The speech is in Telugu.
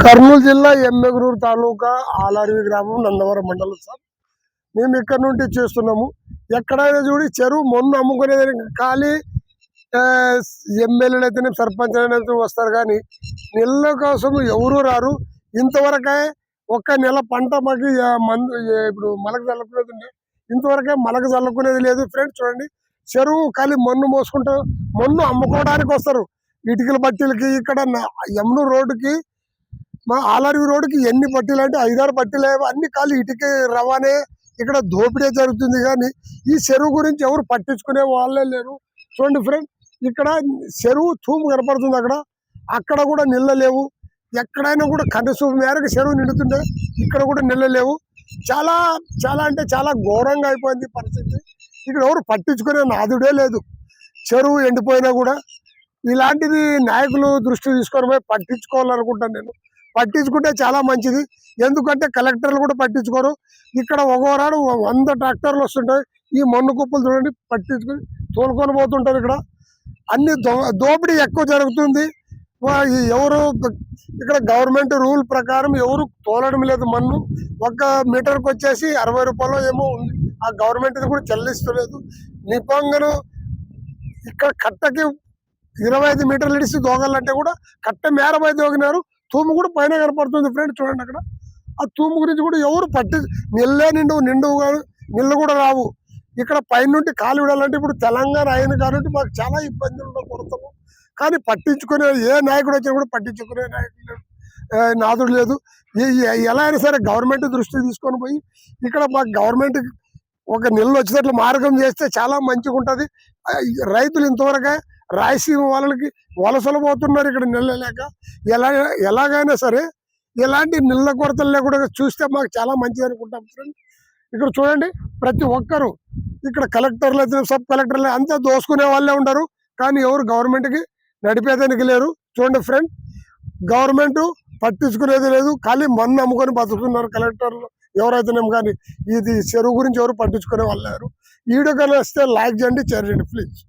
కర్నూలు జిల్లా ఎమ్మెగనూరు తాలూకా ఆలర్వి గ్రామం నందవరం మండలం సార్. మేము ఇక్కడ నుండి చేస్తున్నాము. ఎక్కడైనా చూడి చెరువు మొన్న అమ్ముకునేది ఖాళీ ఎమ్మెల్యేలు అయితేనే సర్పంచ్ అయితే వస్తారు, కానీ నీళ్ళ కోసం ఎవరు రారు. ఇంతవరకే ఒక్క నెల పంట మాకు మందు ఇప్పుడు మలక చల్లుకునేది ఉండే, ఇంతవరకే మలక చల్లుకునేది లేదు. ఫ్రెండ్స్ చూడండి, చెరువు ఖాళీ మొన్ను మోసుకుంటూ మొన్ను అమ్ముకోవడానికి వస్తారు. ఇటుకల బట్టీలకి ఇక్కడ యమునూరు రోడ్డుకి మా ఆలర్వి రోడ్డుకి ఎన్ని పట్టీలు అంటే 5-6 పట్టీలు అన్ని ఖాళీ ఇటుక రవాణే. ఇక్కడ దోపిడీ జరుగుతుంది, కానీ ఈ చెరువు గురించి ఎవరు పట్టించుకునే వాళ్ళే లేరు. చూడండి ఫ్రెండ్, ఇక్కడ చెరువు తూము కనపడుతుంది, అక్కడ కూడా నీళ్ళ లేవు. ఎక్కడైనా కూడా కనీసం మేరకు చెరువు నిండుతుండే, ఇక్కడ కూడా నీళ్ళ లేవు. చాలా చాలా అంటే చాలా ఘోరంగా అయిపోయింది పరిస్థితి. ఇక్కడ ఎవరు పట్టించుకునే నాదుడే లేదు. చెరువు ఎండిపోయినా కూడా ఇలాంటిది నాయకులు దృష్టి తీసుకొని పోయి పట్టించుకోవాలనుకుంటాను నేను. పట్టించుకుంటే చాలా మంచిది, ఎందుకంటే కలెక్టర్లు కూడా పట్టించుకోరు. ఇక్కడ ఒకనాడు 100 ట్రాక్టర్లు వస్తుంటాయి. ఈ మన్ను కుప్పలు చూడండి, పట్టించుకొని తోలుకొని పోతుంటారు. ఇక్కడ అన్ని దోపిడీ ఎక్కువ జరుగుతుంది. ఎవరు ఇక్కడ గవర్నమెంట్ రూల్ ప్రకారం ఎవరు తోలడం లేదు. మన్ను 1 మీటర్కి వచ్చేసి 60 రూపాయలు ఏమో ఉంది. ఆ గవర్నమెంట్ కూడా చెల్లిస్తలేదు. నిబంధనలు ఇక్కడ కట్టకి 25 మీటర్లు ఇడిసి దోగాలంటే కూడా కట్ట మేరపై దోగినారు. తూము కూడా పైన కనపడుతుంది ఫ్రెండ్, చూడండి. అక్కడ ఆ తూము గురించి కూడా ఎవరు నీళ్ళే నిండువు కాదు, నీళ్ళు కూడా రావు. ఇక్కడ పైనుండి కాలు విడాలంటే ఇప్పుడు తెలంగాణ అయిన కాబట్టి మాకు చాలా ఇబ్బందులు కొడతాము. కానీ పట్టించుకునే ఏ నాయకుడు వచ్చినా కూడా పట్టించుకునే నాయకుడు నాదుడు లేదు. ఎలా అయినా సరే గవర్నమెంట్ దృష్టికి తీసుకొని పోయి ఇక్కడ మాకు గవర్నమెంట్ ఒక నీళ్ళు వచ్చినట్లు మార్గం చేస్తే చాలా మంచిగా ఉంటుంది. రైతులు ఇంతవరకే రాయలసీమ వాళ్ళకి వలసలు పోతున్నారు ఇక్కడ నీళ్ళ లేక. ఎలాగైనా సరే ఎలాంటి నీళ్ళ కొరతలు లేకుండా చూస్తే మాకు చాలా మంచిది అనుకుంటాం ఫ్రెండ్. ఇక్కడ చూడండి, ప్రతి ఒక్కరు ఇక్కడ కలెక్టర్లు అయితే సబ్ కలెక్టర్లు అంతా దోసుకునే వాళ్ళే ఉండరు, కానీ ఎవరు గవర్నమెంట్కి నడిపేదానికి లేరు. చూడండి ఫ్రెండ్, గవర్నమెంట్ పట్టించుకునేది లేదు, ఖాళీ మన్ను అమ్ముకొని బతుకుతున్నారు కలెక్టర్లు ఎవరైతేనేమో. కానీ ఇది చెరువు గురించి ఎవరు పట్టించుకునే వాళ్ళు లేరు. వీడియో కానీ వస్తే లైక్ చేయండి, షేర్ చేయండి ప్లీజ్.